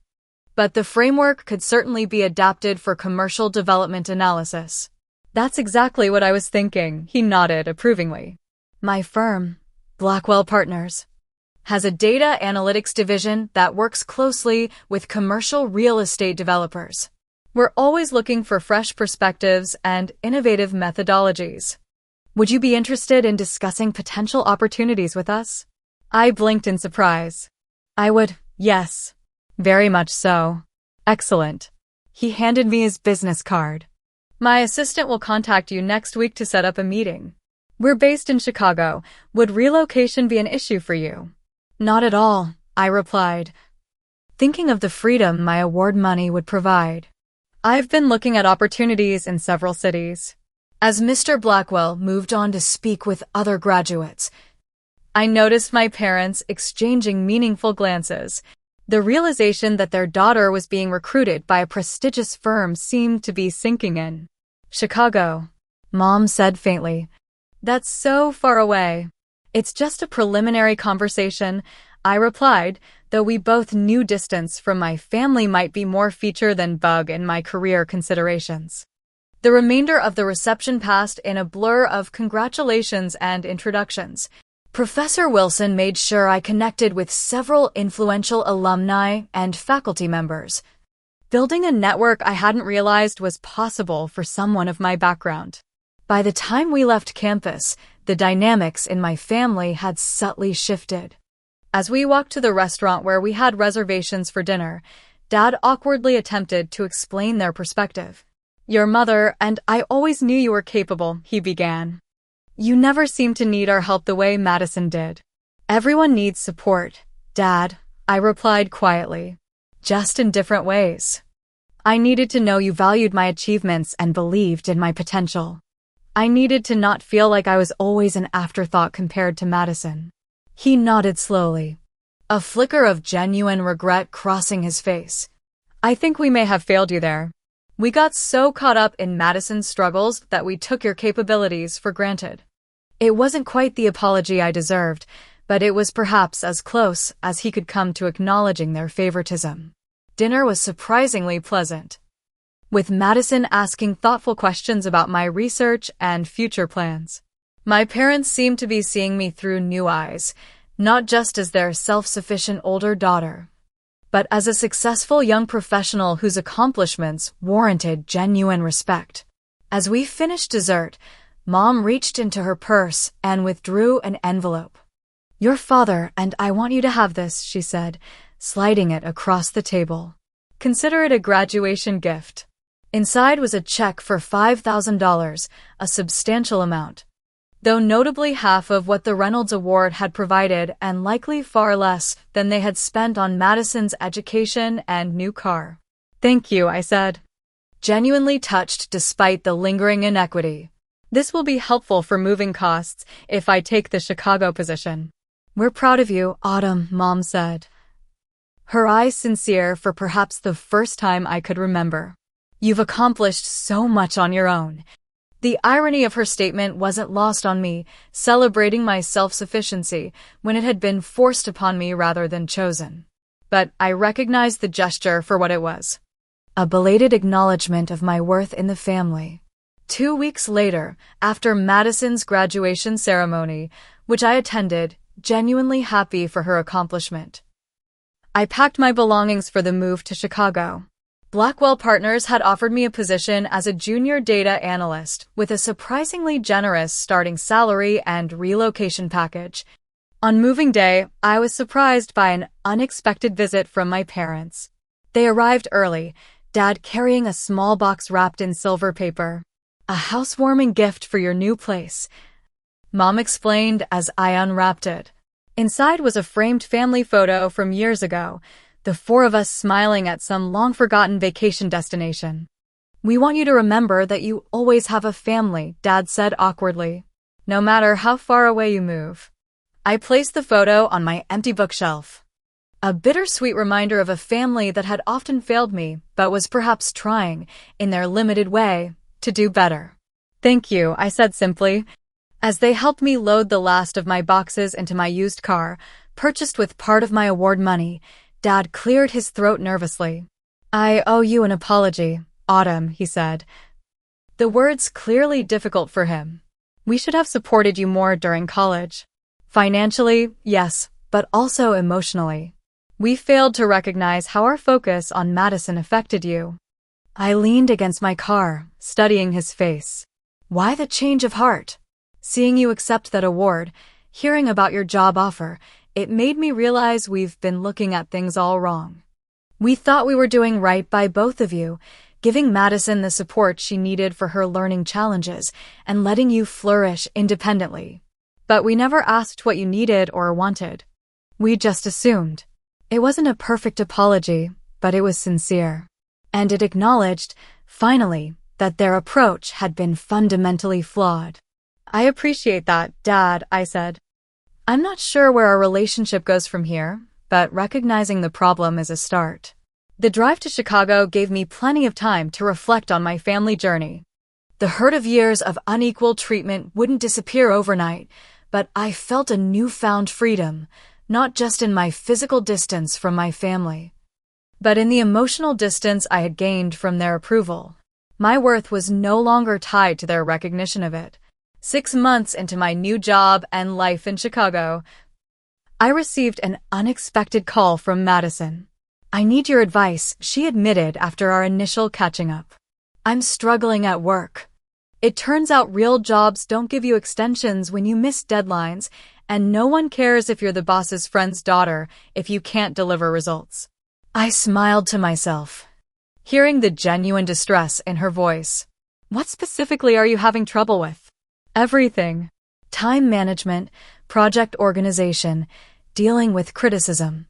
But the framework could certainly be adapted for commercial development analysis. That's exactly what I was thinking, he nodded approvingly. My firm, Blackwell Partners, has a data analytics division that works closely with commercial real estate developers. We're always looking for fresh perspectives and innovative methodologies. Would you be interested in discussing potential opportunities with us? I blinked in surprise. I would, yes. Very much so. Excellent. He handed me his business card. My assistant will contact you next week to set up a meeting. We're based in Chicago. Would relocation be an issue for you? Not at all, I replied, thinking of the freedom my award money would provide. I've been looking at opportunities in several cities. As Mr. Blackwell moved on to speak with other graduates, I noticed my parents exchanging meaningful glances. The realization that their daughter was being recruited by a prestigious firm seemed to be sinking in. Chicago, Mom said faintly. That's so far away. It's just a preliminary conversation, I replied, though we both knew distance from my family might be more feature than bug in my career considerations. The remainder of the reception passed in a blur of congratulations and introductions. Professor Wilson made sure I connected with several influential alumni and faculty members, building a network I hadn't realized was possible for someone of my background. By the time we left campus, the dynamics in my family had subtly shifted. As we walked to the restaurant where we had reservations for dinner, Dad awkwardly attempted to explain their perspective. "Your mother and I always knew you were capable," he began. "You never seemed to need our help the way Madison did." "Everyone needs support, Dad," I replied quietly, "just in different ways. I needed to know you valued my achievements and believed in my potential. I needed to not feel like I was always an afterthought compared to Madison." He nodded slowly, a flicker of genuine regret crossing his face. "I think we may have failed you there. We got so caught up in Madison's struggles that we took your capabilities for granted." It wasn't quite the apology I deserved, but it was perhaps as close as he could come to acknowledging their favoritism. Dinner was surprisingly pleasant, with Madison asking thoughtful questions about my research and future plans. My parents seemed to be seeing me through new eyes, not just as their self-sufficient older daughter, but as a successful young professional whose accomplishments warranted genuine respect. As we finished dessert, Mom reached into her purse and withdrew an envelope. "Your father and I want you to have this," she said, sliding it across the table. "Consider it a graduation gift." Inside was a check for $5,000, a substantial amount, though notably half of what the Reynolds Award had provided and likely far less than they had spent on Madison's education and new car. "Thank you," I said, genuinely touched despite the lingering inequity. "This will be helpful for moving costs if I take the Chicago position." "We're proud of you, Autumn," Mom said, her eyes sincere for perhaps the first time I could remember. "You've accomplished so much on your own." The irony of her statement wasn't lost on me, celebrating my self-sufficiency when it had been forced upon me rather than chosen. But I recognized the gesture for what it was. A belated acknowledgement of my worth in the family. 2 weeks later, after Madison's graduation ceremony, which I attended, genuinely happy for her accomplishment, I packed my belongings for the move to Chicago. Blackwell Partners had offered me a position as a junior data analyst with a surprisingly generous starting salary and relocation package. On moving day, I was surprised by an unexpected visit from my parents. They arrived early, Dad carrying a small box wrapped in silver paper. "A housewarming gift for your new place," Mom explained as I unwrapped it. Inside was a framed family photo from years ago, the 4 of us smiling at some long-forgotten vacation destination. "We want you to remember that you always have a family," Dad said awkwardly, "no matter how far away you move." I placed the photo on my empty bookshelf, a bittersweet reminder of a family that had often failed me but was perhaps trying, in their limited way, to do better. "Thank you," I said simply, as they helped me load the last of my boxes into my used car, purchased with part of my award money. Dad cleared his throat nervously. "I owe you an apology, Autumn," he said, the words clearly difficult for him. "We should have supported you more during college. Financially, yes, but also emotionally. We failed to recognize how our focus on Madison affected you." I leaned against my car, studying his face. "Why the change of heart? Seeing you accept that award, hearing about your job offer, it made me realize we've been looking at things all wrong. We thought we were doing right by both of you, giving Madison the support she needed for her learning challenges and letting you flourish independently. But we never asked what you needed or wanted. We just assumed." It wasn't a perfect apology, but it was sincere. And it acknowledged, finally, that their approach had been fundamentally flawed. "I appreciate that, Dad," I said. "I'm not sure where our relationship goes from here, but recognizing the problem is a start." The drive to Chicago gave me plenty of time to reflect on my family journey. The hurt of years of unequal treatment wouldn't disappear overnight, but I felt a newfound freedom, not just in my physical distance from my family, but in the emotional distance I had gained from their approval. My worth was no longer tied to their recognition of it. 6 months into my new job and life in Chicago, I received an unexpected call from Madison. "I need your advice," she admitted after our initial catching up. "I'm struggling at work. It turns out real jobs don't give you extensions when you miss deadlines, and no one cares if you're the boss's friend's daughter if you can't deliver results." I smiled to myself, hearing the genuine distress in her voice. "What specifically are you having trouble with?" "Everything. Time management, project organization, dealing with criticism.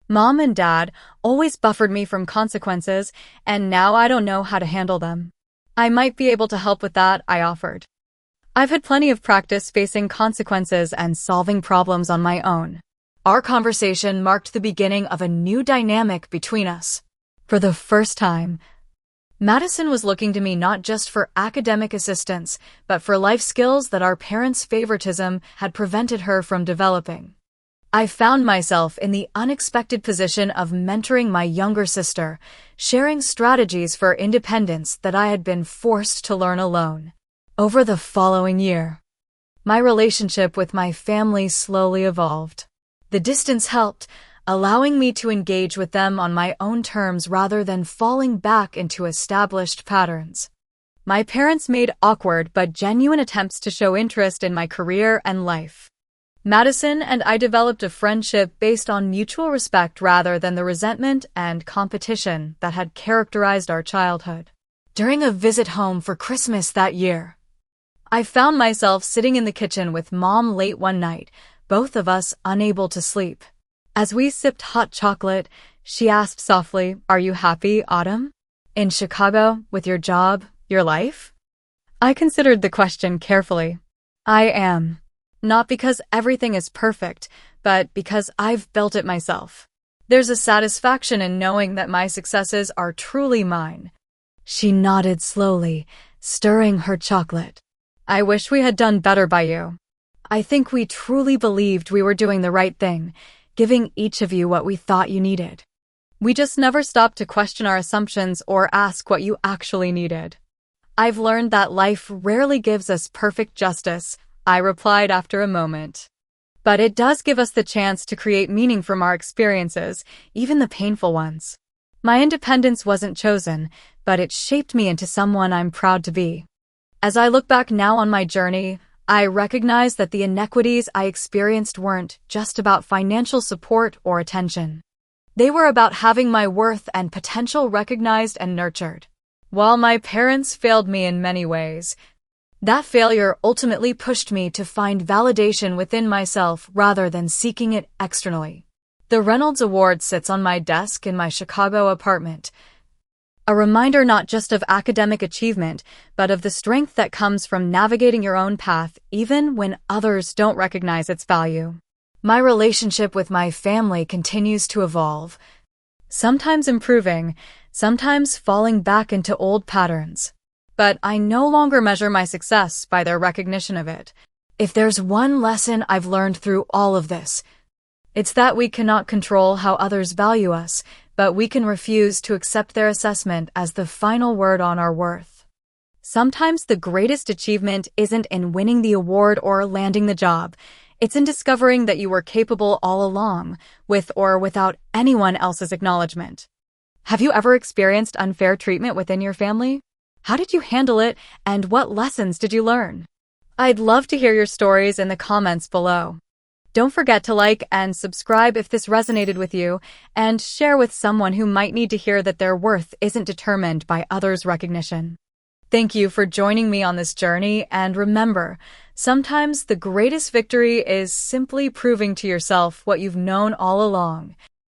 Mom and Dad always buffered me from consequences, and now I don't know how to handle them." "I might be able to help with that," I offered. "I've had plenty of practice facing consequences and solving problems on my own." Our conversation marked the beginning of a new dynamic between us. For the first time, Madison was looking to me not just for academic assistance, but for life skills that our parents' favoritism had prevented her from developing. I found myself in the unexpected position of mentoring my younger sister, sharing strategies for independence that I had been forced to learn alone. Over the following year, my relationship with my family slowly evolved. The distance helped, allowing me to engage with them on my own terms rather than falling back into established patterns. My parents made awkward but genuine attempts to show interest in my career and life. Madison and I developed a friendship based on mutual respect rather than the resentment and competition that had characterized our childhood. During a visit home for Christmas that year, I found myself sitting in the kitchen with Mom late one night, both of us unable to sleep. As we sipped hot chocolate, she asked softly, "Are you happy, Autumn? In Chicago, with your job, your life?" I considered the question carefully. "I am. Not because everything is perfect, but because I've built it myself. There's a satisfaction in knowing that my successes are truly mine." She nodded slowly, stirring her chocolate. "I wish we had done better by you. I think we truly believed we were doing the right thing, giving each of you what we thought you needed. We just never stopped to question our assumptions or ask what you actually needed." "I've learned that life rarely gives us perfect justice," I replied after a moment. "But it does give us the chance to create meaning from our experiences, even the painful ones. My independence wasn't chosen, but it shaped me into someone I'm proud to be." As I look back now on my journey, I recognize that the inequities I experienced weren't just about financial support or attention. They were about having my worth and potential recognized and nurtured. While my parents failed me in many ways, that failure ultimately pushed me to find validation within myself rather than seeking it externally. The Reynolds Award sits on my desk in my Chicago apartment, a reminder not just of academic achievement, but of the strength that comes from navigating your own path even when others don't recognize its value. My relationship with my family continues to evolve, sometimes improving, sometimes falling back into old patterns. But I no longer measure my success by their recognition of it. If there's one lesson I've learned through all of this, it's that we cannot control how others value us, but we can refuse to accept their assessment as the final word on our worth. Sometimes the greatest achievement isn't in winning the award or landing the job. It's in discovering that you were capable all along, with or without anyone else's acknowledgement. Have you ever experienced unfair treatment within your family? How did you handle it, and what lessons did you learn? I'd love to hear your stories in the comments below. Don't forget to like and subscribe if this resonated with you, and share with someone who might need to hear that their worth isn't determined by others' recognition. Thank you for joining me on this journey, and remember, sometimes the greatest victory is simply proving to yourself what you've known all along.